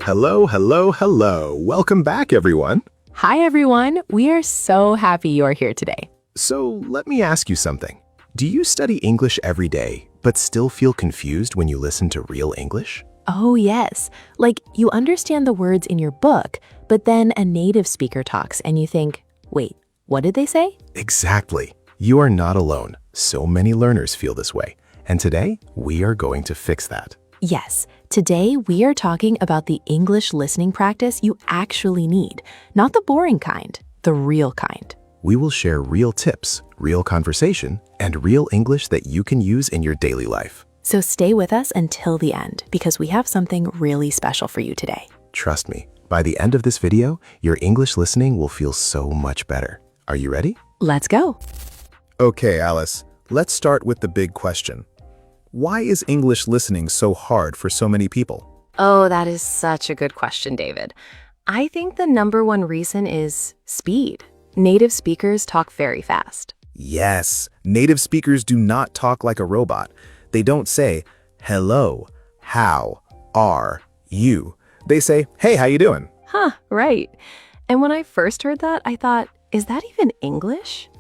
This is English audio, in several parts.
Hello, hello, hello. Welcome back, everyone. Hi, everyone. We are so happy you're here today. So let me ask you something. Do you study English every day, but still feel confused when you listen to real English? Oh, yes. Like you understand the words in your book, but then a native speaker talks and you think, wait, what did they say? Exactly. You are not alone. So many learners feel this way. And today, we are going to fix that. Yes. Today, we are talking about the English listening practice you actually need, not the boring kind, the real kind. We will share real tips, real conversation, and real English that you can use in your daily life. So stay with us until the end because we have something really special for you today. Trust me, by the end of this video, your English listening will feel so much better. Are you ready? Let's go. Okay, Alice, let's start with the big question. Why is English listening so hard for so many people? Oh, that is such a good question, David. I think the number one reason is speed. Native speakers talk very fast. Yes, native speakers do not talk like a robot. They don't say, hello, how are you? They say, hey, how you doing? Huh, right. And when I first heard that, I thought, is that even English?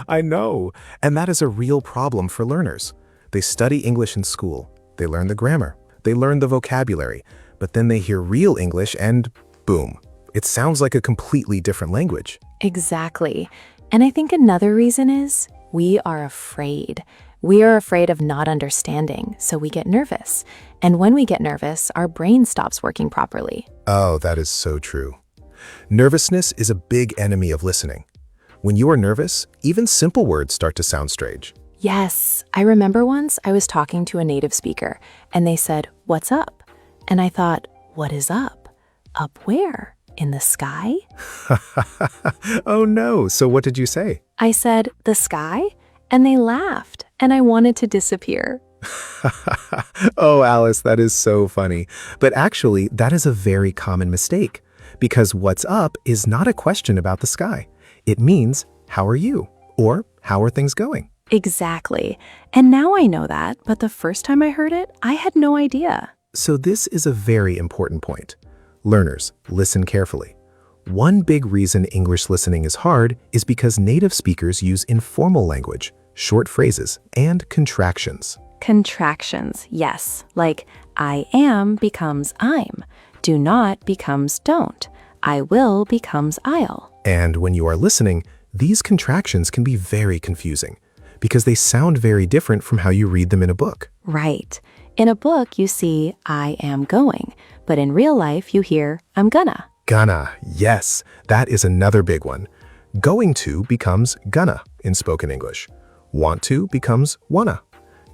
I know, and that is a real problem for learners. They study English in school, they learn the grammar, they learn the vocabulary, but then they hear real English and boom, it sounds like a completely different language. Exactly. And I think another reason is we are afraid. We are afraid of not understanding, so we get nervous. And when we get nervous, our brain stops working properly. Oh, that is so true. Nervousness is a big enemy of listening. When you are nervous, even simple words start to sound strange. Yes, I remember once I was talking to a native speaker and they said, "What's up?" And I thought, what is up? Up where? In the sky? Oh no, so what did you say? I said, the sky? And they laughed and I wanted to disappear. Oh, Alice, that is so funny. But actually, that is a very common mistake. Because what's up is not a question about the sky. It means, how are you? Or, how are things going? Exactly. And now I know that, but the first time I heard it, I had no idea. So this is a very important point. Learners, listen carefully. One big reason English listening is hard is because native speakers use informal language, short phrases, and contractions. Contractions, yes. Like, I am becomes I'm. Do not becomes don't. I will becomes I'll. And when you are listening, these contractions can be very confusing because they sound very different from how you read them in a book. Right. In a book, you see, I am going. But in real life, you hear, I'm gonna. Gonna, yes, that is another big one. Going to becomes gonna in spoken English. Want to becomes wanna.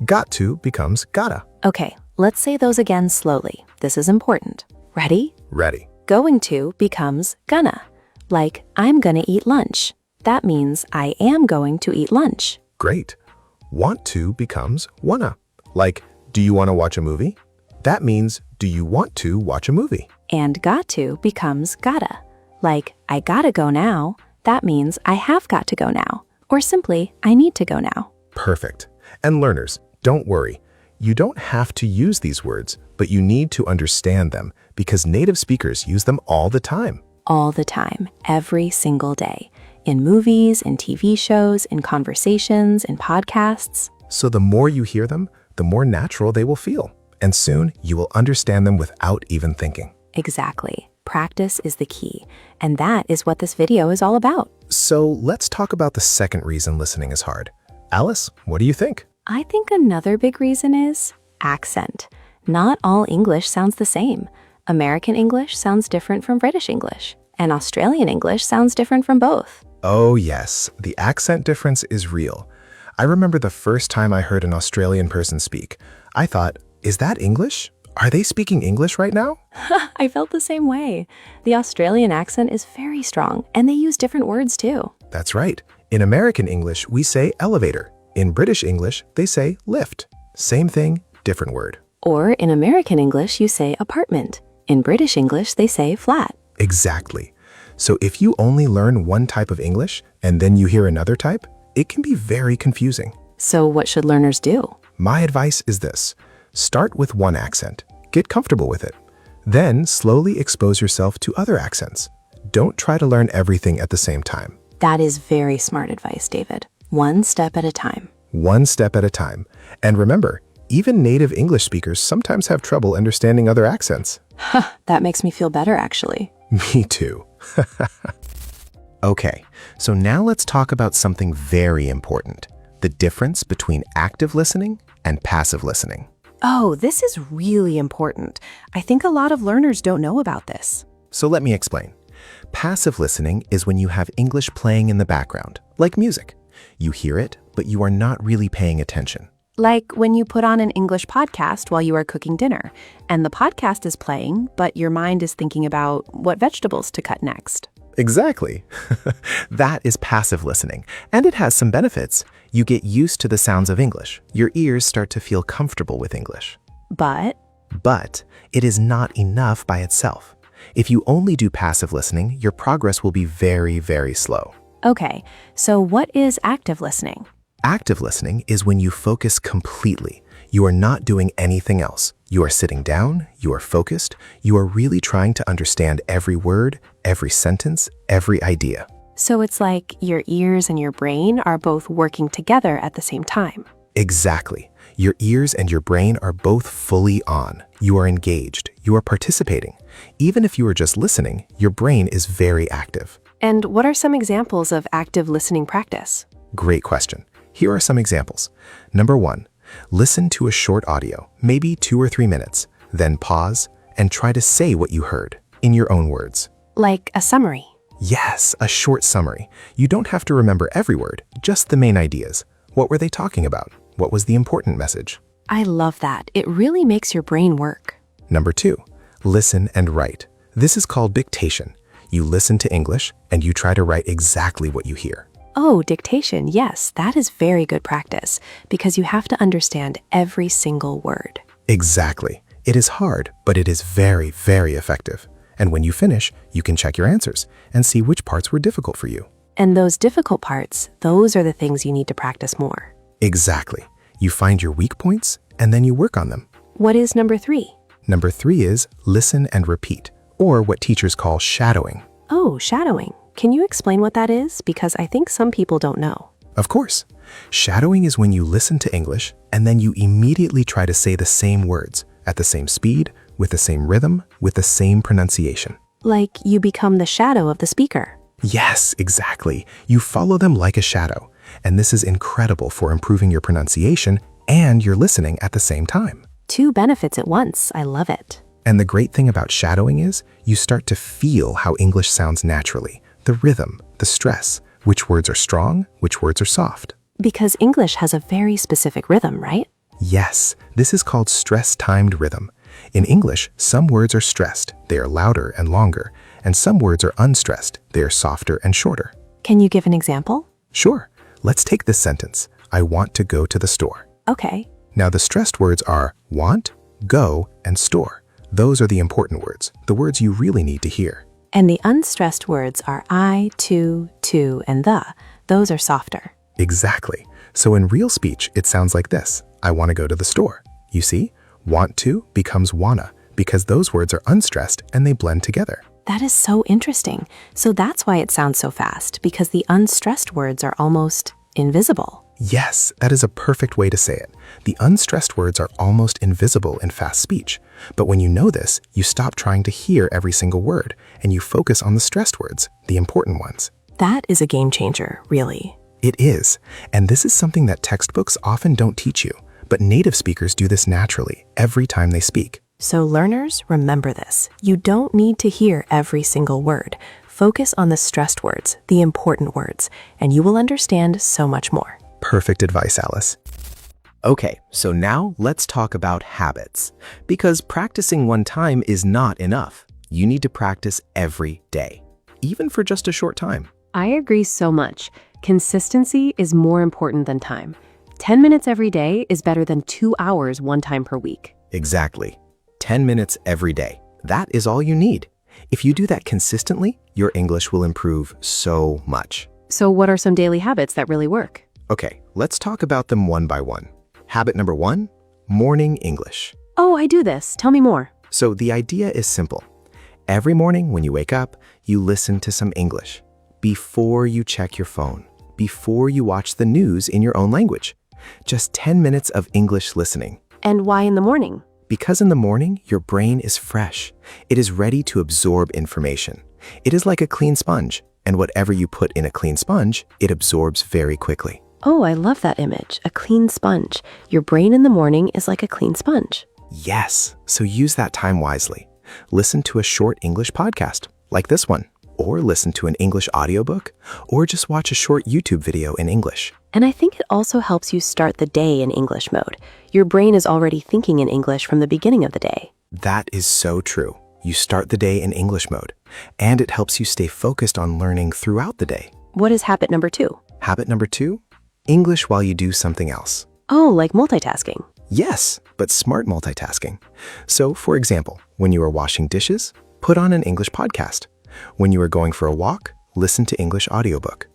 Got to becomes gotta. Okay, let's say those again slowly. This is important. Ready? Ready. Going to becomes gonna. Like, I'm gonna eat lunch. That means I am going to eat lunch. Great. Want to becomes wanna. Like, do you want to watch a movie? That means, do you want to watch a movie? And got to becomes gotta. Like, I gotta go now. That means I have got to go now. Or simply, I need to go now. Perfect. And learners, don't worry. You don't have to use these words, but you need to understand them because native speakers use them all the time. All the time, every single day. In movies, in TV shows, in conversations, in podcasts. So the more you hear them, the more natural they will feel. And soon, you will understand them without even thinking. Exactly. Practice is the key. And that is what this video is all about. So let's talk about the second reason listening is hard. Alice, what do you think? I think another big reason is accent. Not all English sounds the same. American English sounds different from British English. And Australian English sounds different from both. Oh yes, the accent difference is real. I remember the first time I heard an Australian person speak. I thought, is that English? Are they speaking English right now? I felt the same way. The Australian accent is very strong, and they use different words too. That's right. In American English, we say elevator. In British English, they say lift. Same thing, different word. Or in American English, you say apartment. In British English, they say flat. Exactly. So if you only learn one type of English and then you hear another type, it can be very confusing. So what should learners do? My advice is this. Start with one accent. Get comfortable with it. Then slowly expose yourself to other accents. Don't try to learn everything at the same time. That is very smart advice, David. One step at a time. One step at a time. And remember, even native English speakers sometimes have trouble understanding other accents. That makes me feel better, actually. Me too. Okay, so now let's talk about something very important. The difference between active listening and passive listening. Oh, this is really important. I think a lot of learners don't know about this. So let me explain. Passive listening is when you have English playing in the background, like music. You hear it, but you are not really paying attention. Like when you put on an English podcast while you are cooking dinner, and the podcast is playing, but your mind is thinking about what vegetables to cut next. Exactly. That is passive listening, and it has some benefits. You get used to the sounds of English. Your ears start to feel comfortable with English. But But it is not enough by itself. If you only do passive listening, your progress will be very, very slow. okay, so what is active listening? Active listening is when you focus completely. You are not doing anything else. You are sitting down, you are focused, you are really trying to understand every word, every sentence, every idea. So it's like your ears and your brain are both working together at the same time. Exactly. Your ears and your brain are both fully on. You are engaged. You are participating. Even if you are just listening, your brain is very active. And what are some examples of active listening practice? Great question. Here are some examples. Number 1, listen to a short audio, maybe 2 or 3 minutes, then pause and try to say what you heard in your own words. Like a summary. Yes, a short summary. You don't have to remember every word, just the main ideas. What were they talking about? What was the important message? I love that. It really makes your brain work. Number 2, listen and write. This is called dictation. You listen to English and you try to write exactly what you hear. Oh, dictation. Yes, that is very good practice because you have to understand every single word. Exactly. It is hard, but it is very, very effective. And when you finish, you can check your answers and see which parts were difficult for you. And those difficult parts, those are the things you need to practice more. Exactly. You find your weak points and then you work on them. What is number 3? Number 3 is listen and repeat, or what teachers call shadowing. Oh, shadowing. Can you explain what that is? Because I think some people don't know. Of course. Shadowing is when you listen to English and then you immediately try to say the same words at the same speed, with the same rhythm, with the same pronunciation. Like you become the shadow of the speaker. Yes, exactly. You follow them like a shadow. And this is incredible for improving your pronunciation and your listening at the same time. 2 benefits at once. I love it. And the great thing about shadowing is you start to feel how English sounds naturally. The rhythm, the stress, which words are strong, which words are soft. Because English has a very specific rhythm, right? Yes, this is called stress-timed rhythm. In English, some words are stressed, they are louder and longer, and some words are unstressed, they are softer and shorter. Can you give an example? Sure, let's take this sentence. I want to go to the store. Okay. Now the stressed words are want, go, and store. Those are the important words, the words you really need to hear. And the unstressed words are I, to, and the. Those are softer. Exactly. So in real speech, it sounds like this. I want to go to the store. You see, want to becomes wanna because those words are unstressed and they blend together. That is so interesting. So that's why it sounds so fast, because the unstressed words are almost invisible. Yes, that is a perfect way to say it. The unstressed words are almost invisible in fast speech. But when you know this, you stop trying to hear every single word and you focus on the stressed words, the important ones. That is a game changer, really. It is. And this is something that textbooks often don't teach you. But native speakers do this naturally every time they speak. So learners, remember this. You don't need to hear every single word. Focus on the stressed words, the important words, and you will understand so much more. Perfect advice, Alice. Okay, so now let's talk about habits. Because practicing one time is not enough. You need to practice every day, even for just a short time. I agree so much. Consistency is more important than time. 10 minutes every day is better than 2 hours one time per week. Exactly. 10 minutes every day. That is all you need. If you do that consistently, your English will improve so much. So what are some daily habits that really work? Okay, let's talk about them one by one. Habit number 1, morning English. Oh, I do this. Tell me more. So the idea is simple. Every morning when you wake up, you listen to some English. Before you check your phone, before you watch the news in your own language. Just 10 minutes of English listening. And why in the morning? Because in the morning, your brain is fresh. It is ready to absorb information. It is like a clean sponge, and whatever you put in a clean sponge, it absorbs very quickly. Oh, I love that image. A clean sponge. Your brain in the morning is like a clean sponge. Yes, so use that time wisely. Listen to a short English podcast, like this one, or listen to an English audiobook, or just watch a short YouTube video in English. And I think it also helps you start the day in English mode. Your brain is already thinking in English from the beginning of the day. That is so true. You start the day in English mode, and it helps you stay focused on learning throughout the day. What is habit number 2? Habit number 2, English while you do something else. Oh, like multitasking. Yes, but smart multitasking. So, for example, when you are washing dishes, put on an English podcast. When you are going for a walk, listen to English audiobook.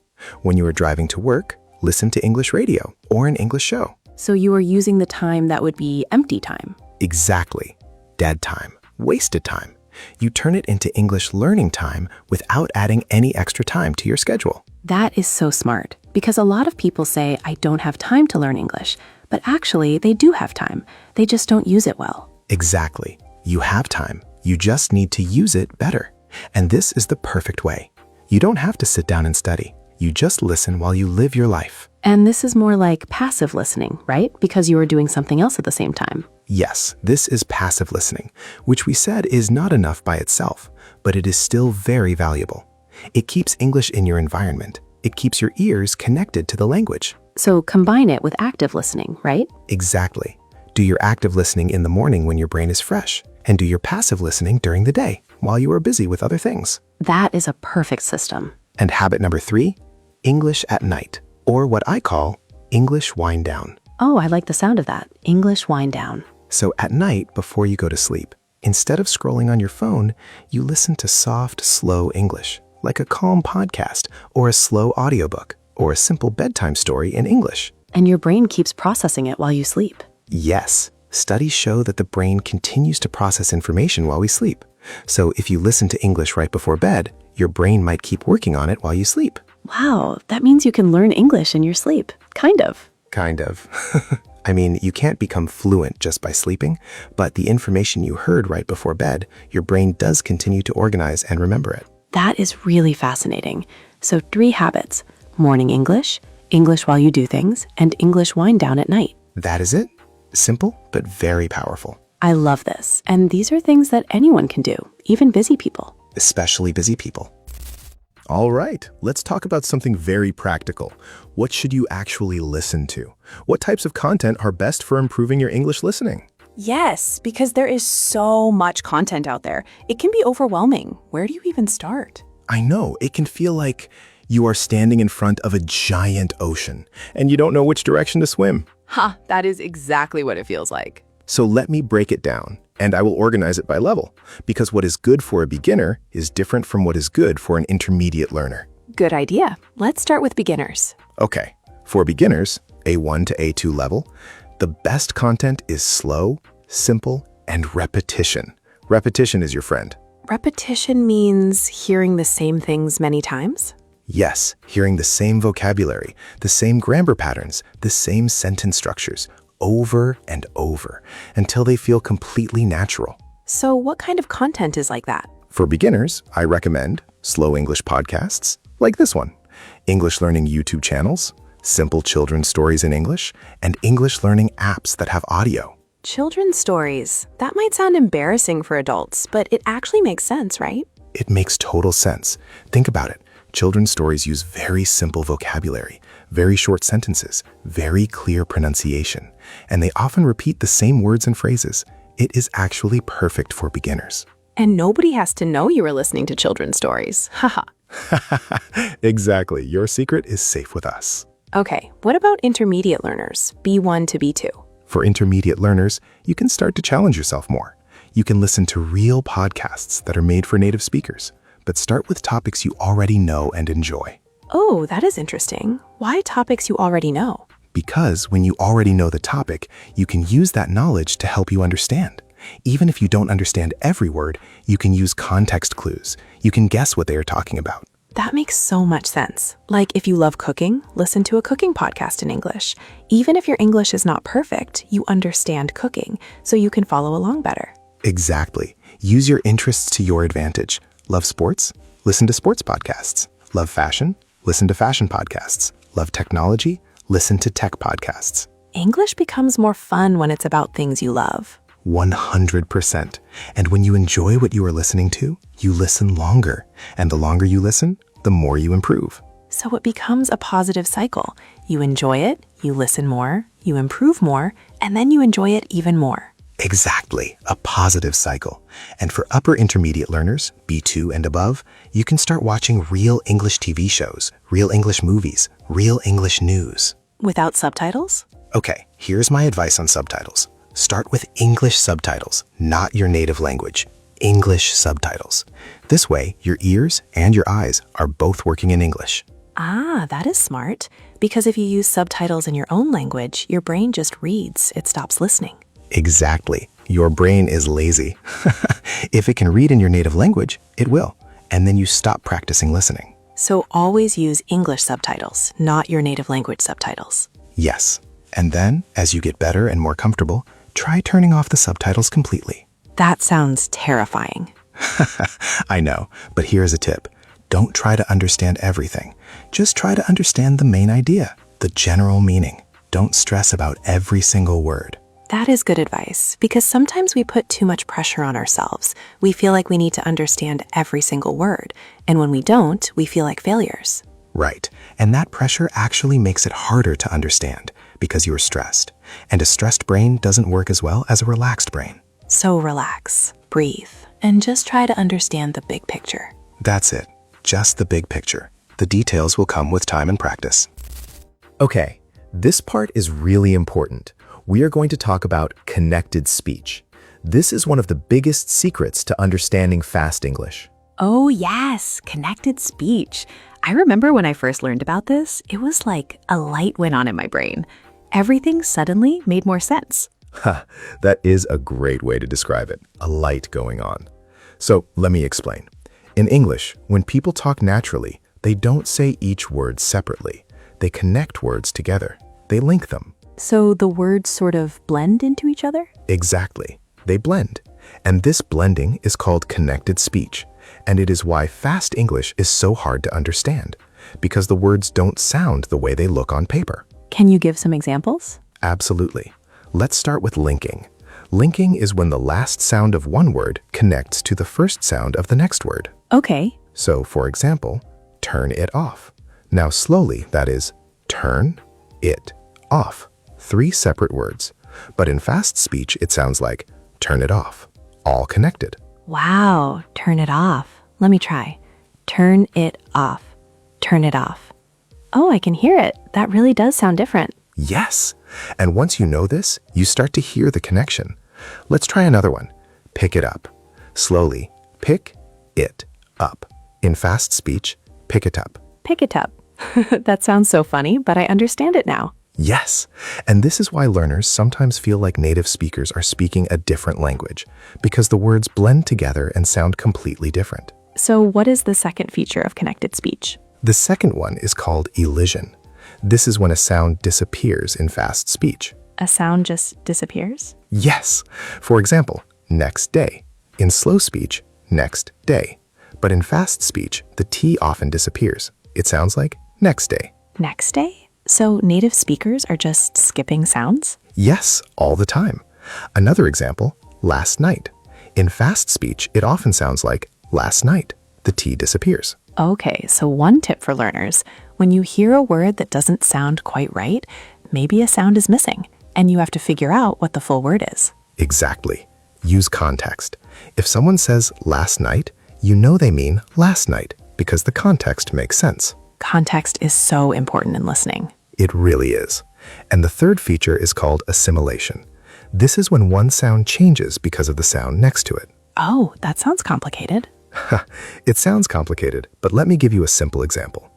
When you are driving to work, listen to English radio or an English show. So you are using the time that would be empty time. Exactly. Dead time, wasted time. You turn it into English learning time without adding any extra time to your schedule. That is so smart, because a lot of people say, I don't have time to learn English, but actually they do have time. They just don't use it well. Exactly. You have time. You just need to use it better. And this is the perfect way. You don't have to sit down and study. You just listen while you live your life. And this is more like passive listening, right? Because you are doing something else at the same time. Yes, this is passive listening, which we said is not enough by itself, but it is still very valuable. It keeps English in your environment. It keeps your ears connected to the language. So combine it with active listening, right? Exactly. Do your active listening in the morning when your brain is fresh, and do your passive listening during the day while you are busy with other things. That is a perfect system. And habit number 3, English at night, or what I call English wind down. Oh, I like the sound of that. English wind down. So at night, before you go to sleep, instead of scrolling on your phone, you listen to soft, slow English, like a calm podcast or a slow audiobook or a simple bedtime story in English. And your brain keeps processing it while you sleep. Yes, studies show that the brain continues to process information while we sleep. So if you listen to English right before bed, your brain might keep working on it while you sleep. Wow, that means you can learn English in your sleep. Kind of. Kind of. I mean, you can't become fluent just by sleeping, but the information you heard right before bed, your brain does continue to organize and remember it. That is really fascinating. So 3 habits: morning English, English while you do things, and English wind down at night. That is it. Simple, but very powerful. I love this. And these are things that anyone can do, even busy people. Especially busy people. All right, let's talk about something very practical. What should you actually listen to? What types of content are best for improving your English listening? Yes, because there is so much content out there. It can be overwhelming. Where do you even start? I know, it can feel like you are standing in front of a giant ocean and you don't know which direction to swim. Ha, that is exactly what it feels like. So let me break it down, and I will organize it by level, because what is good for a beginner is different from what is good for an intermediate learner. Good idea. Let's start with beginners. Okay, for beginners, A1 to A2 level, the best content is slow, simple, and repetition. Repetition is your friend. Repetition means hearing the same things many times? Yes, hearing the same vocabulary, the same grammar patterns, the same sentence structures, over and over, until they feel completely natural. So what kind of content is like that? For beginners, I recommend slow English podcasts, like this one, English learning YouTube channels, simple children's stories in English, and English learning apps that have audio. Children's stories. That might sound embarrassing for adults, but it actually makes sense, right? It makes total sense. Think about it. Children's stories use very simple vocabulary, very short sentences, very clear pronunciation, and they often repeat the same words and phrases. It is actually perfect for beginners. And nobody has to know you were listening to children's stories. Haha. Exactly. Your secret is safe with us. Okay, what about intermediate learners, B1 to B2? For intermediate learners, you can start to challenge yourself more. You can listen to real podcasts that are made for native speakers, but start with topics you already know and enjoy. Oh, that is interesting. Why topics you already know? Because when you already know the topic, you can use that knowledge to help you understand. Even if you don't understand every word, you can use context clues. You can guess what they are talking about. That makes so much sense. Like if you love cooking, listen to a cooking podcast in English. Even if your English is not perfect, you understand cooking, so you can follow along better. Exactly. Use your interests to your advantage. Love sports? Listen to sports podcasts. Love fashion? Listen to fashion podcasts. Love technology? Listen to tech podcasts. English becomes more fun when it's about things you love. 100%. And when you enjoy what you are listening to, you listen longer. And the longer you listen, the more you improve. So it becomes a positive cycle. You enjoy it, you listen more, you improve more, and then you enjoy it even more. Exactly, a positive cycle. And for upper intermediate learners, B2 and above, you can start watching real English TV shows, real English movies, real English news. Without subtitles? Okay, here's my advice on subtitles. Start with English subtitles, not your native language. English subtitles. This way, your ears and your eyes are both working in English. Ah, that is smart. Because if you use subtitles in your own language, your brain just reads, it stops listening. Exactly. Your brain is lazy. If it can read in your native language, it will. And then you stop practicing listening. So always use English subtitles, not your native language subtitles. Yes. And then, as you get better and more comfortable, try turning off the subtitles completely. That sounds terrifying. I know, but here's a tip. Don't try to understand everything. Just try to understand the main idea, the general meaning. Don't stress about every single word. That is good advice, because sometimes we put too much pressure on ourselves. We feel like we need to understand every single word, and when we don't, we feel like failures. Right. And that pressure actually makes it harder to understand because you're stressed. And a stressed brain doesn't work as well as a relaxed brain. So relax, breathe, and just try to understand the big picture. That's it. Just the big picture. The details will come with time and practice. Okay, this part is really important. We are going to talk about connected speech. This is one of the biggest secrets to understanding fast English. Oh, yes, connected speech. I remember when I first learned about this, it was like a light went on in my brain. Everything suddenly made more sense. Ha, that is a great way to describe it, a light going on. So let me explain. In English, when people talk naturally, they don't say each word separately. They connect words together. They link them. So the words sort of blend into each other? Exactly. They blend. And this blending is called connected speech. And it is why fast English is so hard to understand, because the words don't sound the way they look on paper. Can you give some examples? Absolutely. Let's start with linking. Linking is when the last sound of one word connects to the first sound of the next word. Okay. So, for example, turn it off. Now slowly, that is, turn it off. 3 separate words. But in fast speech, it sounds like turn it off. All connected. Wow, turn it off. Let me try. Turn it off. Turn it off. Oh, I can hear it. That really does sound different. Yes. And once you know this, you start to hear the connection. Let's try another one. Pick it up. Slowly, pick it up. In fast speech, pick it up. Pick it up. That sounds so funny, but I understand it now. Yes. And this is why learners sometimes feel like native speakers are speaking a different language, because the words blend together and sound completely different. So what is the second feature of connected speech? The second one is called elision. This is when a sound disappears in fast speech. A sound just disappears? Yes. For example, next day. In slow speech, next day. But in fast speech, the T often disappears. It sounds like next day. Next day? So native speakers are just skipping sounds? Yes, all the time. Another example, last night. In fast speech, it often sounds like last night. The T disappears. Okay, so one tip for learners. When you hear a word that doesn't sound quite right, maybe a sound is missing, and you have to figure out what the full word is. Exactly. Use context. If someone says last night, you know they mean last night because the context makes sense. Context is so important in listening. It really is. And the third feature is called assimilation. This is when one sound changes because of the sound next to it. Oh, that sounds complicated. It sounds complicated, but let me give you a simple example.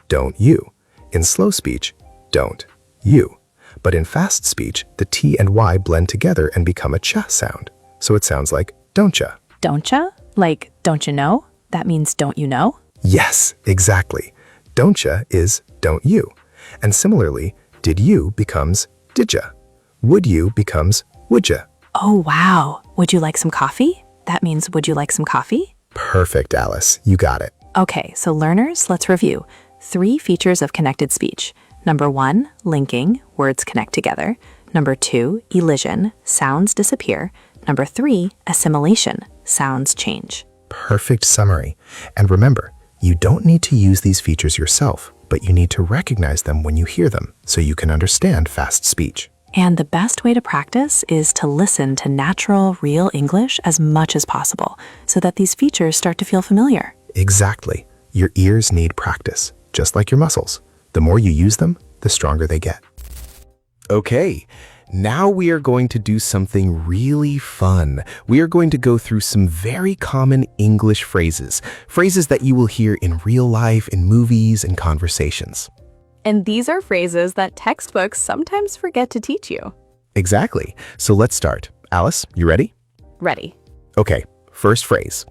Don't you. In slow speech, don't you. But in fast speech, the T and Y blend together and become a ch sound. So it sounds like don'tcha. Don'tcha? Like, don't you know? That means don't you know? Yes, exactly. Don'tcha is don't you. And similarly, did you becomes didya. Would you becomes wouldsya. Oh, wow. Would you like some coffee? That means would you like some coffee? Perfect, Alice. You got it. Okay, so learners, let's review. 3 features of connected speech. Number 1, linking, words connect together. Number 2, elision, sounds disappear. Number 3, assimilation, sounds change. Perfect summary. And remember, you don't need to use these features yourself, but you need to recognize them when you hear them so you can understand fast speech. And the best way to practice is to listen to natural, real English as much as possible so that these features start to feel familiar. Exactly. Your ears need practice, just like your muscles. The more you use them, the stronger they get. Okay, now we are going to do something really fun. We are going to go through some very common English phrases, phrases that you will hear in real life, in movies, and conversations. And these are phrases that textbooks sometimes forget to teach you. Exactly. So let's start. Alice, you ready? Ready. Okay, first phrase.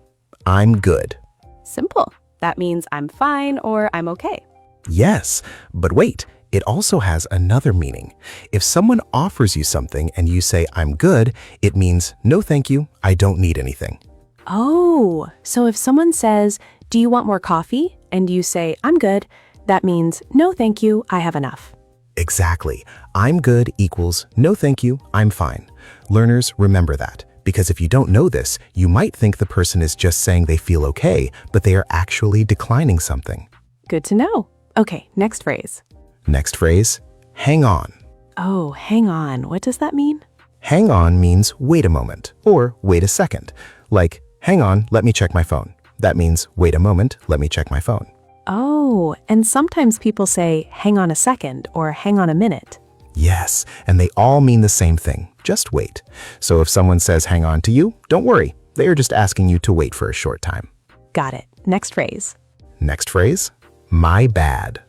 I'm good. Simple. That means I'm fine or I'm okay. Yes, but wait, it also has another meaning. If someone offers you something and you say, I'm good, it means, no thank you, I don't need anything. Oh, so if someone says, do you want more coffee? And you say, I'm good, that means, no thank you, I have enough. Exactly. I'm good equals, no thank you, I'm fine. Learners, remember that. Because if you don't know this, you might think the person is just saying they feel okay, but they are actually declining something. Good to know. Okay, next phrase. Next phrase, hang on. Oh, hang on. What does that mean? Hang on means wait a moment or wait a second. Like, hang on, let me check my phone. That means wait a moment, let me check my phone. Oh, and sometimes people say, hang on a second or hang on a minute. Yes, and they all mean the same thing. Just wait. So if someone says hang on to you, don't worry. They are just asking you to wait for a short time. Got it. Next phrase. Next phrase, my bad.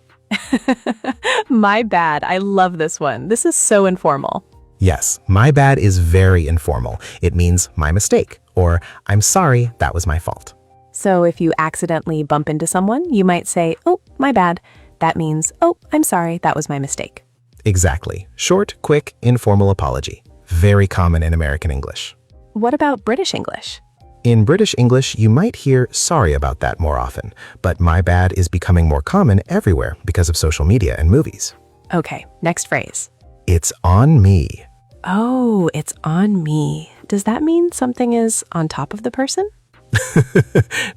My bad. I love this one. This is so informal. Yes, my bad is very informal. It means my mistake, or I'm sorry, that was my fault. So if you accidentally bump into someone, you might say, oh, my bad. That means, oh, I'm sorry, that was my mistake. Exactly. Short, quick, informal apology. Very common in American English. What about British English? In British English, you might hear sorry about that more often, but my bad is becoming more common everywhere because of social media and movies. Okay, next phrase. It's on me. Oh, it's on me. Does that mean something is on top of the person?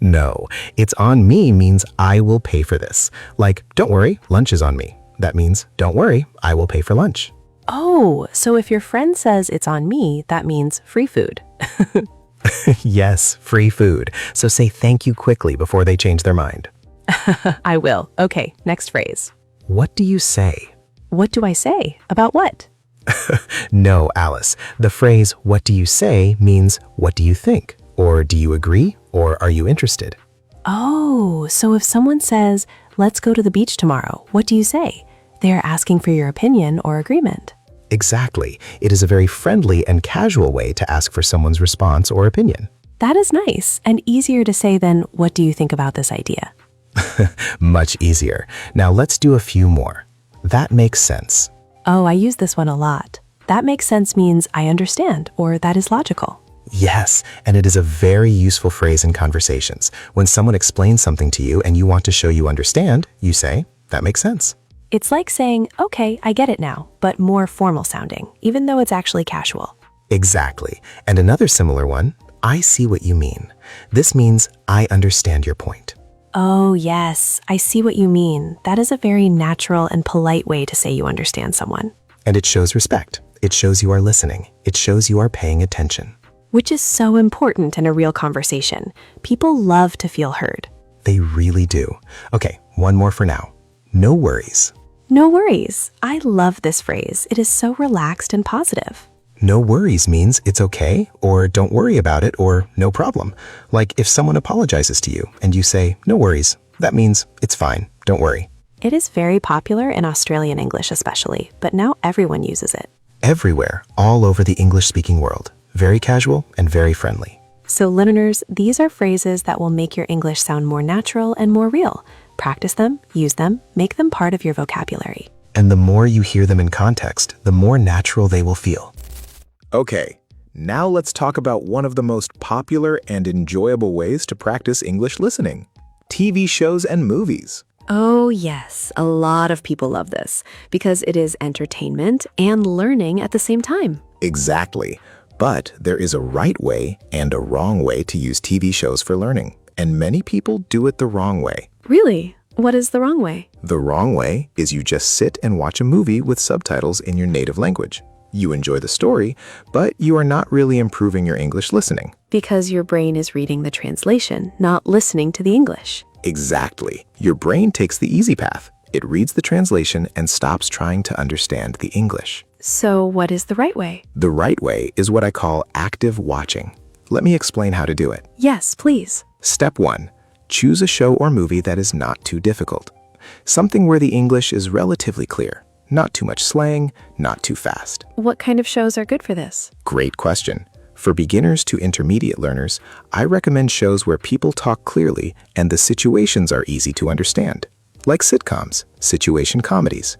No, it's on me means I will pay for this. Like, don't worry, lunch is on me. That means, don't worry, I will pay for lunch. Oh, so if your friend says it's on me, that means free food. Yes, free food. So say thank you quickly before they change their mind. I will. Okay, next phrase. What do you say? What do I say? About what? No, Alice. The phrase, what do you say, means what do you think? Or do you agree? Or are you interested? Oh, so if someone says, let's go to the beach tomorrow, what do you say? They are asking for your opinion or agreement. Exactly. It is a very friendly and casual way to ask for someone's response or opinion. That is nice and easier to say than, what do you think about this idea? Much easier. Now let's do a few more. That makes sense. Oh, I use this one a lot. That makes sense means I understand or that is logical. Yes, and it is a very useful phrase in conversations. When someone explains something to you and you want to show you understand, you say, that makes sense. It's like saying, okay, I get it now, but more formal sounding, even though it's actually casual. Exactly. And another similar one, I see what you mean. This means I understand your point. Oh, yes, I see what you mean. That is a very natural and polite way to say you understand someone. And it shows respect. It shows you are listening. It shows you are paying attention. Which is so important in a real conversation. People love to feel heard. They really do. Okay, one more for now. No worries. No worries. I love this phrase. It is so relaxed and positive. No worries means it's okay, or don't worry about it, or no problem. Like if someone apologizes to you and you say, no worries, that means it's fine, don't worry. It is very popular in Australian English especially, but now everyone uses it. Everywhere, all over the English-speaking world. very casual, and very friendly. So, learners, these are phrases that will make your English sound more natural and more real. Practice them, use them, make them part of your vocabulary. And the more you hear them in context, the more natural they will feel. Okay, now let's talk about one of the most popular and enjoyable ways to practice English listening: TV shows and movies. Oh, yes. A lot of people love this because it is entertainment and learning at the same time. Exactly. But there is a right way and a wrong way to use TV shows for learning, and many people do it the wrong way. Really? What is the wrong way? The wrong way is you just sit and watch a movie with subtitles in your native language. You enjoy the story, but you are not really improving your English listening. Because your brain is reading the translation, not listening to the English. Exactly. Your brain takes the easy path. It reads the translation and stops trying to understand the English. So what is the right way? The right way is what I call active watching. Let me explain how to do it. Yes, please. Step 1. Choose a show or movie that is not too difficult. Something where the English is relatively clear. Not too much slang, not too fast. What kind of shows are good for this? Great question. For beginners to intermediate learners, I recommend shows where people talk clearly and the situations are easy to understand, like sitcoms, situation comedies,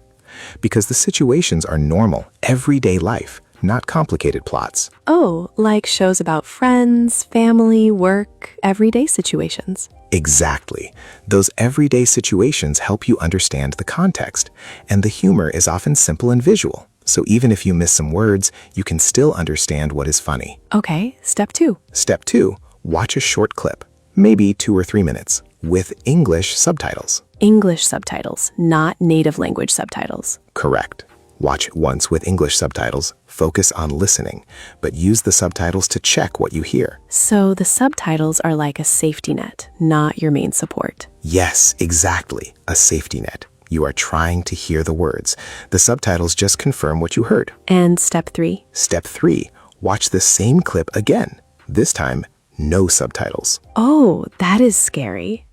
because the situations are normal, everyday life, not complicated plots. Oh, like shows about friends, family, work, everyday situations. Exactly. Those everyday situations help you understand the context, and the humor is often simple and visual. So even if you miss some words, you can still understand what is funny. Okay, step 2. Step 2, watch a short clip, maybe 2 or 3 minutes, with English subtitles. English subtitles, not native language subtitles. Correct. Watch it once with English subtitles, focus on listening, but use the subtitles to check what you hear. So the subtitles are like a safety net, not your main support. Yes, exactly, a safety net. You are trying to hear the words. The subtitles just confirm what you heard. And step 3? Step 3, watch the same clip again. This time, no subtitles. Oh, that is scary.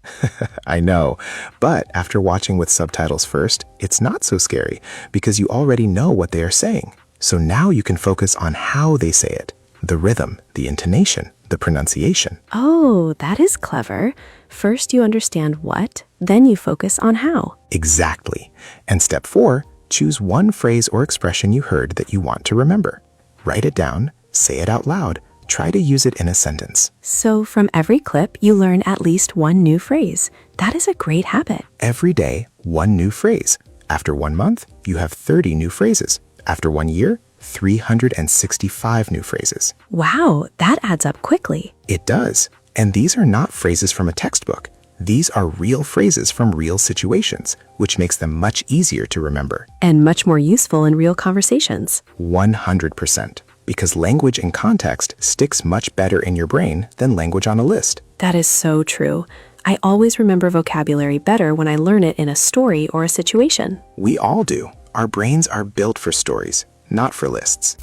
I know, but after watching with subtitles first, it's not so scary because you already know what they are saying. So now you can focus on how they say it, the rhythm, the intonation, the pronunciation. Oh, that is clever. First you understand what, then you focus on how. Exactly. And step 4, choose one phrase or expression you heard that you want to remember. Write it down, say it out loud, try to use it in a sentence. So from every clip, you learn at least one new phrase. That is a great habit. Every day, one new phrase. After 1 month, you have 30 new phrases. After 1 year, 365 new phrases. Wow, that adds up quickly. It does. And these are not phrases from a textbook. These are real phrases from real situations, which makes them much easier to remember. And much more useful in real conversations. 100%. Because language in context sticks much better in your brain than language on a list. That is so true. I always remember vocabulary better when I learn it in a story or a situation. We all do. Our brains are built for stories, not for lists.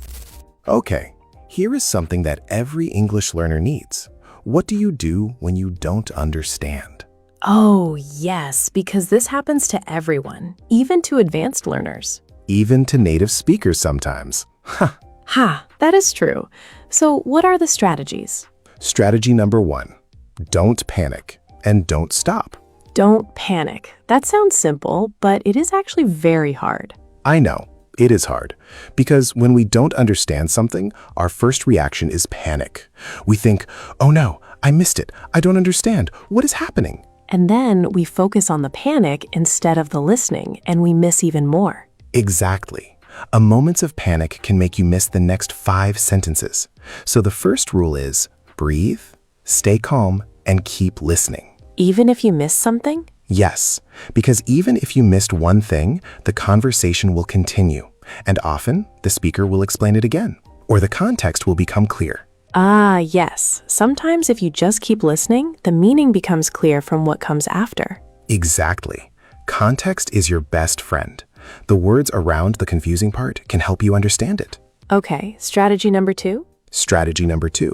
Okay, here is something that every English learner needs. What do you do when you don't understand? Oh, yes, because this happens to everyone, even to advanced learners. Even to native speakers sometimes. Ha, that is true. So what are the strategies? Strategy number 1, don't panic and don't stop. Don't panic. That sounds simple, but it is actually very hard. I know, it is hard, because when we don't understand something, our first reaction is panic. We think, oh no, I missed it. I don't understand. What is happening? And then we focus on the panic instead of the listening, and we miss even more. Exactly. A moment of panic can make you miss the next 5 sentences. So the first rule is breathe, stay calm, and keep listening. Even if you miss something? Yes, because even if you missed one thing, the conversation will continue, and often the speaker will explain it again, or the context will become clear. Ah, yes. Sometimes if you just keep listening, the meaning becomes clear from what comes after. Exactly. Context is your best friend. The words around the confusing part can help you understand it. Okay, strategy number 2? Strategy number 2,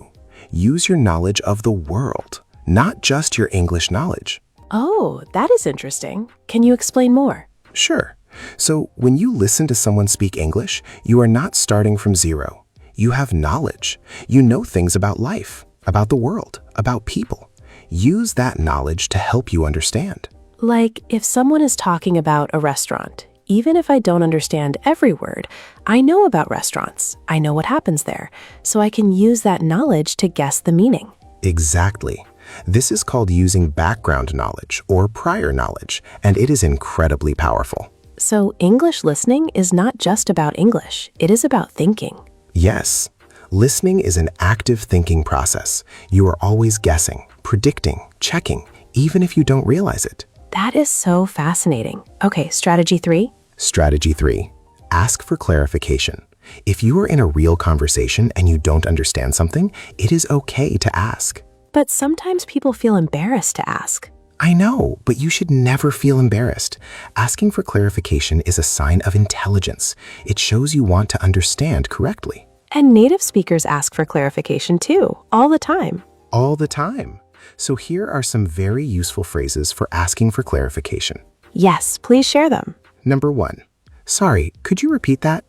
use your knowledge of the world, not just your English knowledge. Oh, that is interesting. Can you explain more? Sure. So when you listen to someone speak English, you are not starting from zero. You have knowledge. You know things about life, about the world, about people. Use that knowledge to help you understand. Like if someone is talking about a restaurant, even if I don't understand every word, I know about restaurants. I know what happens there, so I can use that knowledge to guess the meaning. Exactly. This is called using background knowledge or prior knowledge, and it is incredibly powerful. So English listening is not just about English, it is about thinking. Yes, listening is an active thinking process. You are always guessing, predicting, checking, even if you don't realize it. That is so fascinating. Okay, strategy 3. Strategy 3. Ask for clarification. If you are in a real conversation and you don't understand something, it is okay to ask. But sometimes people feel embarrassed to ask. I know, but you should never feel embarrassed. Asking for clarification is a sign of intelligence. It shows you want to understand correctly. And native speakers ask for clarification too, all the time. All the time. So here are some very useful phrases for asking for clarification. Yes, please share them. Number 1. Sorry, could you repeat that?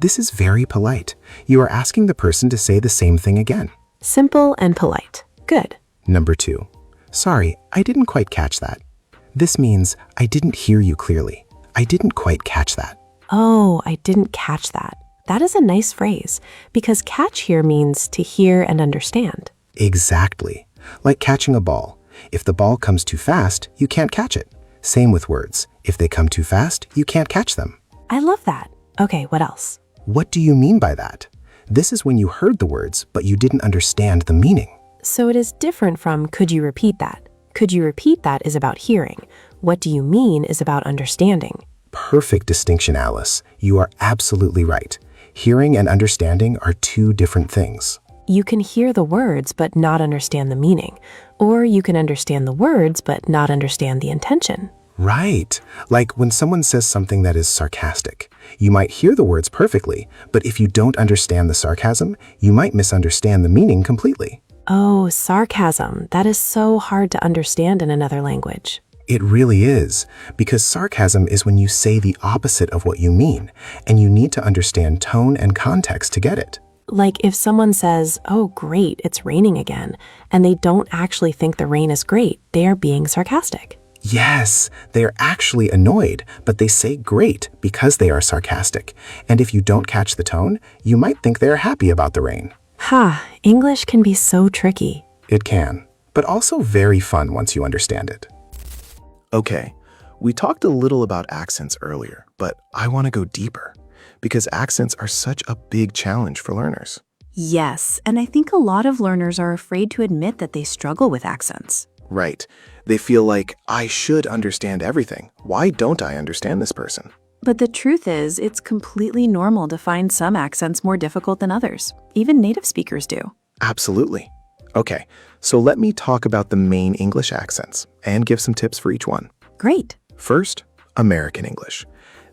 This is very polite. You are asking the person to say the same thing again. Simple and polite. Good. Number 2. Sorry, I didn't quite catch that. This means I didn't hear you clearly. I didn't quite catch that. Oh, I didn't catch that. That is a nice phrase, because catch here means to hear and understand. Exactly. Like catching a ball. If the ball comes too fast, you can't catch it. Same with words. If they come too fast, you can't catch them. I love that. Okay, what else? What do you mean by that? This is when you heard the words, but you didn't understand the meaning. So it is different from could you repeat that? Could you repeat that is about hearing. What do you mean is about understanding. Perfect distinction, Alice. You are absolutely right. Hearing and understanding are two different things. You can hear the words but not understand the meaning. Or you can understand the words but not understand the intention. Right. Like when someone says something that is sarcastic. You might hear the words perfectly, but if you don't understand the sarcasm, you might misunderstand the meaning completely. Oh, sarcasm. That is so hard to understand in another language. It really is, because sarcasm is when you say the opposite of what you mean, and you need to understand tone and context to get it. Like if someone says, oh great, it's raining again, and they don't actually think the rain is great, they are being sarcastic. Yes, they are actually annoyed, but they say great because they are sarcastic. And if you don't catch the tone, you might think they are happy about the rain. Ha, English can be so tricky. It can, but also very fun once you understand it. Okay, we talked a little about accents earlier, but I want to go deeper because accents are such a big challenge for learners. Yes, and I think a lot of learners are afraid to admit that they struggle with accents. Right. They feel like, I should understand everything. Why don't I understand this person? But the truth is, it's completely normal to find some accents more difficult than others. Even native speakers do. Absolutely. Okay, so let me talk about the main English accents and give some tips for each one. Great. First, American English.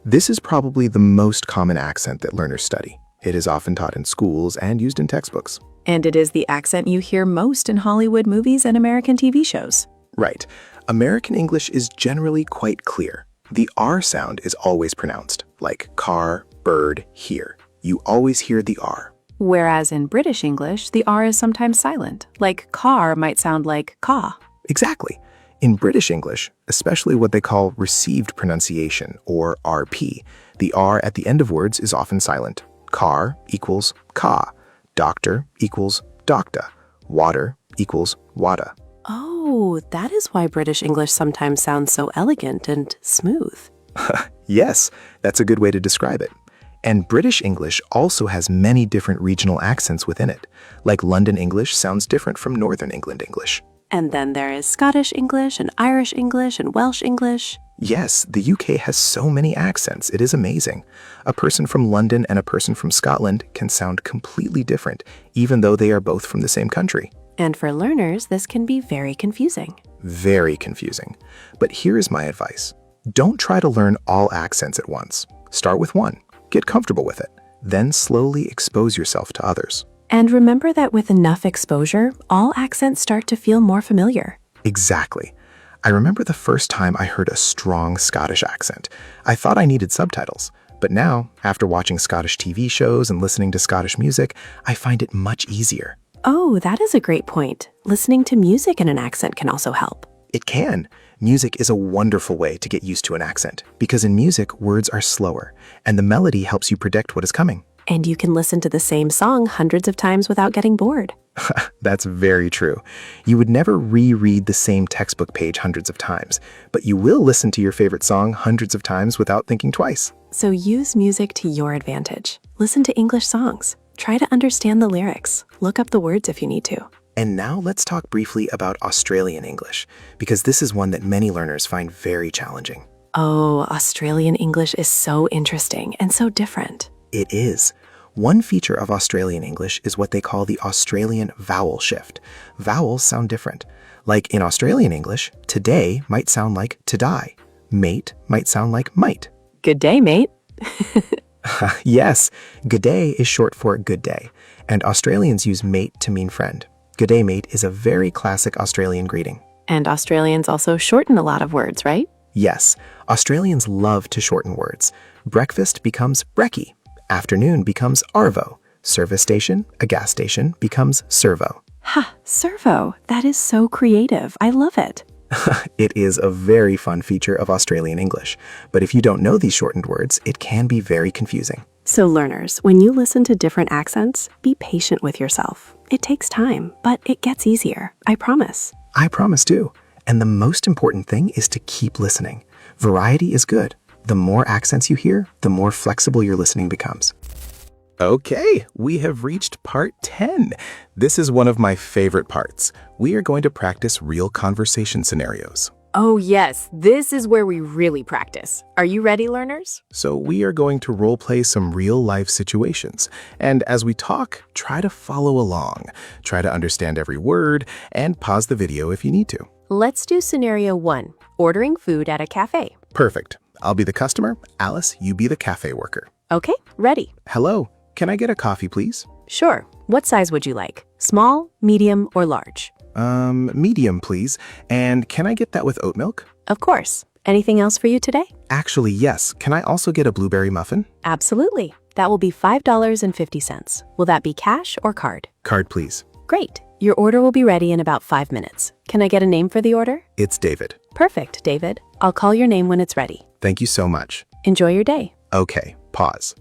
This is probably the most common accent that learners study. It is often taught in schools and used in textbooks. And it is the accent you hear most in Hollywood movies and American TV shows. Right. American English is generally quite clear. The R sound is always pronounced, like car, bird, here. You always hear the R. Whereas in British English, the R is sometimes silent, like car might sound like ka. Exactly. In British English, especially what they call received pronunciation, or RP, the R at the end of words is often silent. Car equals ka. Doctor equals docta. Water equals wada. Oh, that is why British English sometimes sounds so elegant and smooth. Yes, that's a good way to describe it. And British English also has many different regional accents within it. Like London English sounds different from Northern England English. And then there is Scottish English and Irish English and Welsh English. Yes, the UK has so many accents, it is amazing. A person from London and a person from Scotland can sound completely different, even though they are both from the same country. And for learners, this can be very confusing. Very confusing. But here is my advice. Don't try to learn all accents at once. Start with one, get comfortable with it, then slowly expose yourself to others. And remember that with enough exposure, all accents start to feel more familiar. Exactly. I remember the first time I heard a strong Scottish accent. I thought I needed subtitles, But now, after watching Scottish TV shows and listening to Scottish music, I find it much easier. Oh, that is a great point. Listening to music in an accent can also help. It can. Music is a wonderful way to get used to an accent, because in music, words are slower, and the melody helps you predict what is coming. And you can listen to the same song hundreds of times without getting bored. That's very true. You would never reread the same textbook page hundreds of times, but you will listen to your favorite song hundreds of times without thinking twice. So use music to your advantage. Listen to English songs. Try to understand the lyrics. Look up the words if you need to. And now let's talk briefly about Australian English, because this is one that many learners find very challenging. Oh, Australian English is so interesting and so different. It is. One feature of Australian English is what they call the Australian vowel shift. Vowels sound different. Like in Australian English, today might sound like to die. Mate might sound like might. Good day, mate. Yes, good day is short for good day, and Australians use mate to mean friend. Good day, mate is a very classic Australian greeting. And Australians also shorten a lot of words, right? Yes, Australians love to shorten words. Breakfast becomes brekkie. Afternoon becomes arvo. Service station, a gas station, becomes servo. Ha, servo. That is so creative. I love it. It is a very fun feature of Australian English, but if you don't know these shortened words, it can be very confusing. So learners, when you listen to different accents, be patient with yourself. It takes time, but it gets easier. I promise. I promise too. And the most important thing is to keep listening. Variety is good. The more accents you hear, the more flexible your listening becomes. Okay, we have reached part 10. This is one of my favorite parts. We are going to practice real conversation scenarios. Oh yes, this is where we really practice. Are you ready, learners? So we are going to role play some real life situations. And as we talk, try to follow along. Try to understand every word and pause the video if you need to. Let's do scenario 1, ordering food at a cafe. Perfect. I'll be the customer. Alice, you be the cafe worker. Okay, ready. Hello, can I get a coffee, please? Sure. What size would you like? Small, medium, or large? Medium, please. And can I get that with oat milk? Of course. Anything else for you today? Actually, yes. Can I also get a blueberry muffin? Absolutely. That will be $5.50. Will that be cash or card? Card, please. Great. Your order will be ready in about 5 minutes. Can I get a name for the order? It's David. Perfect, David. I'll call your name when it's ready. Thank you so much. Enjoy your day. Okay, pause.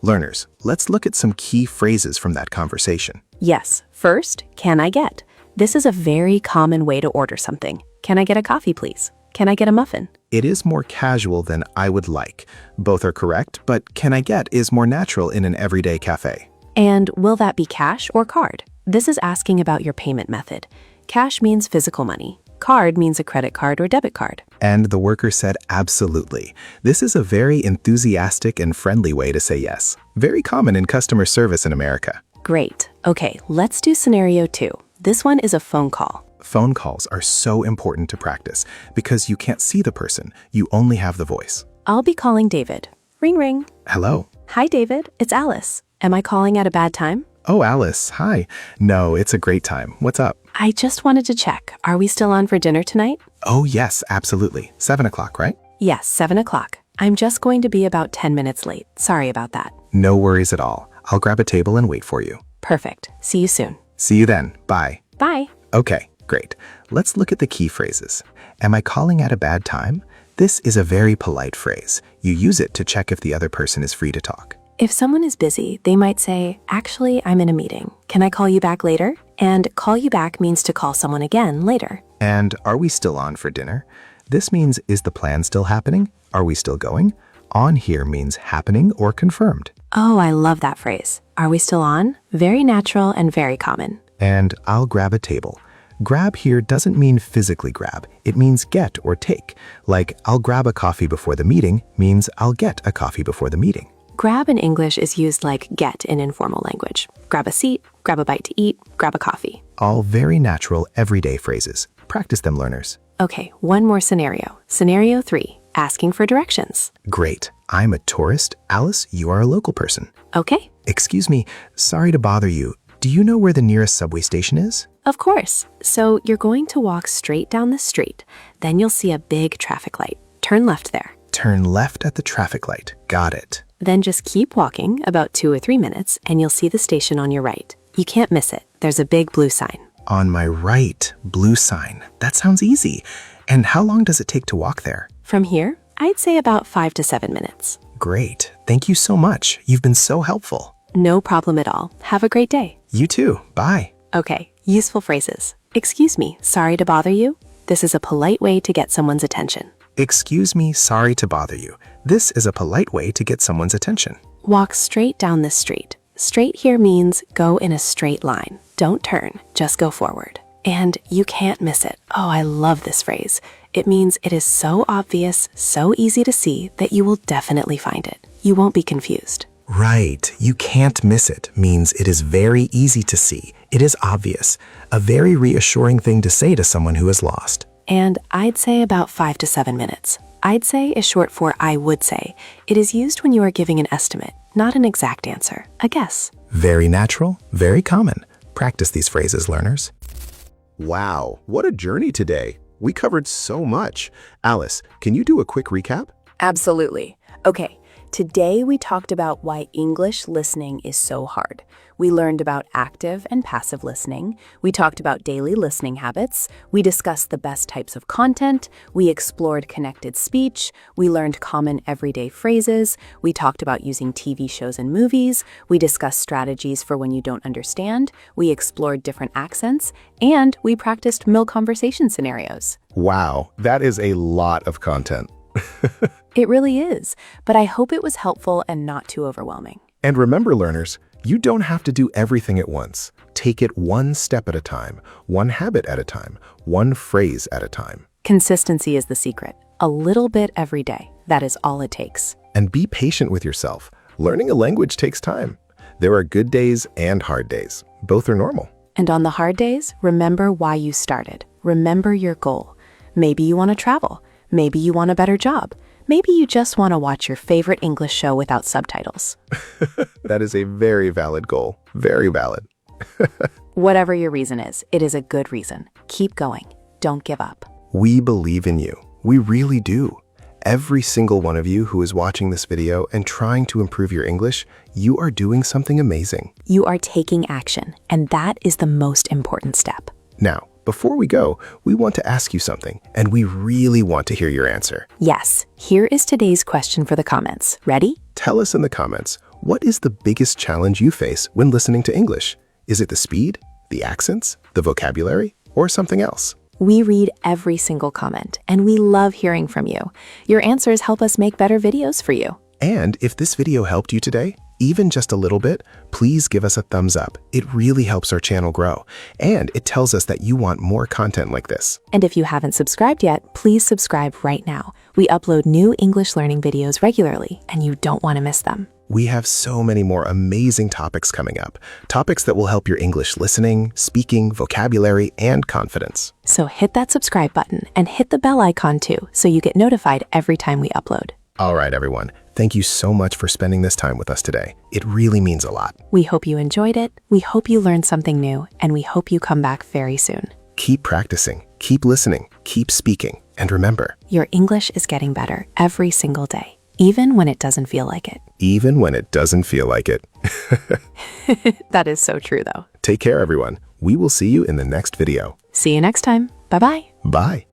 Learners, let's look at some key phrases from that conversation. Yes. First, can I get? This is a very common way to order something. Can I get a coffee, please? Can I get a muffin? It is more casual than I would like. Both are correct, but can I get is more natural in an everyday cafe. And will that be cash or card? This is asking about your payment method. Cash means physical money. Card means a credit card or debit card. And the worker said absolutely. This is a very enthusiastic and friendly way to say yes. Very common in customer service in America. Great. Okay, let's do scenario 2. This one is a phone call. Phone calls are so important to practice because you can't see the person, you only have the voice. I'll be calling David. Ring, ring. Hello. Hi, David. It's Alice. Am I calling at a bad time? Oh, Alice, hi. No, it's a great time. What's up? I just wanted to check. Are we still on for dinner tonight? Oh, yes, absolutely. 7 o'clock, right? Yes, 7 o'clock. I'm just going to be about 10 minutes late. Sorry about that. No worries at all. I'll grab a table and wait for you. Perfect. See you soon. See you then. Bye. Bye. Okay, great. Let's look at the key phrases. Am I calling at a bad time? This is a very polite phrase. You use it to check if the other person is free to talk. If someone is busy, they might say, actually, I'm in a meeting. Can I call you back later? And call you back means to call someone again later. And are we still on for dinner? This means, is the plan still happening? Are we still going? On here means happening or confirmed. Oh, I love that phrase. Are we still on? Very natural and very common. And I'll grab a table. Grab here doesn't mean physically grab. It means get or take. Like, I'll grab a coffee before the meeting means I'll get a coffee before the meeting. Grab in English is used like get in informal language. Grab a seat, grab a bite to eat, grab a coffee. All very natural, everyday phrases. Practice them, learners. Okay, one more scenario. Scenario 3, asking for directions. Great. I'm a tourist. Alice, you are a local person. Okay, Excuse me, sorry to bother you. Do you know where the nearest subway station is? of course. So you're going to walk straight down the street. Then you'll see a big traffic light. Turn left there. Turn left at the traffic light. Got it. Then just keep walking about 2 or 3 minutes and you'll see the station on your right. You can't miss it. There's a big blue sign. On my right, blue sign. That sounds easy. And how long does it take to walk there? From here, I'd say about 5 to 7 minutes. Great. Thank you so much. You've been so helpful. No problem at all. Have a great day. You too. Bye. Okay, useful phrases. Excuse me, sorry to bother you. This is a polite way to get someone's attention. Excuse me, sorry to bother you. This is a polite way to get someone's attention. Walk straight down this street. Straight here means go in a straight line. Don't turn, just go forward. And you can't miss it. Oh, I love this phrase. It means it is so obvious, so easy to see that you will definitely find it. You won't be confused. Right. You can't miss it means it is very easy to see. It is obvious. A very reassuring thing to say to someone who is lost. And I'd say about 5 to 7 minutes. I'd say is short for I would say. It is used when you are giving an estimate, not an exact answer, a guess. Very natural, very common. Practice these phrases, learners. Wow, what a journey today. We covered so much. Alice, can you do a quick recap? Absolutely. Okay, today we talked about why English listening is so hard. We learned about active and passive listening. We talked about daily listening habits. We discussed the best types of content. We explored connected speech. We learned common everyday phrases. We talked about using TV shows and movies. We discussed strategies for when you don't understand. We explored different accents. And we practiced mill conversation scenarios. Wow, that is a lot of content. It really is, but I hope it was helpful and not too overwhelming. And remember, learners, you don't have to do everything at once. Take it one step at a time, one habit at a time, one phrase at a time. Consistency is the secret. A little bit every day. That is all it takes. And be patient with yourself. Learning a language takes time. There are good days and hard days. Both are normal. And on the hard days, remember why you started. Remember your goal. Maybe you want to travel. Maybe you want a better job. Maybe you just want to watch your favorite English show without subtitles. That is a very valid goal. Very valid. Whatever your reason is, it is a good reason. Keep going. Don't give up. We believe in you. We really do. Every single one of you who is watching this video and trying to improve your English, you are doing something amazing. You are taking action, and that is the most important step. Now, before we go, we want to ask you something, and we really want to hear your answer. Yes, here is today's question for the comments. Ready? Tell us in the comments, what is the biggest challenge you face when listening to English? Is it the speed, the accents, the vocabulary, or something else? We read every single comment, and we love hearing from you. Your answers help us make better videos for you. And if this video helped you today, even just a little bit, please give us a thumbs up. It really helps our channel grow, and it tells us that you want more content like this. And if you haven't subscribed yet, please subscribe right now. We upload new English learning videos regularly, and you don't want to miss them. We have so many more amazing topics coming up, topics that will help your English listening, speaking, vocabulary, and confidence. So hit that subscribe button and hit the bell icon too, so you get notified every time we upload. All right, everyone. Thank you so much for spending this time with us today. It really means a lot. We hope you enjoyed it, we hope you learned something new, and we hope you come back very soon. Keep practicing, keep listening, keep speaking, and remember, Your English is getting better every single day, even when it doesn't feel like it. even when it doesn't feel like it. That is so true though. Take care, everyone. We will see you in the next video. See you next time. Bye-bye. Bye.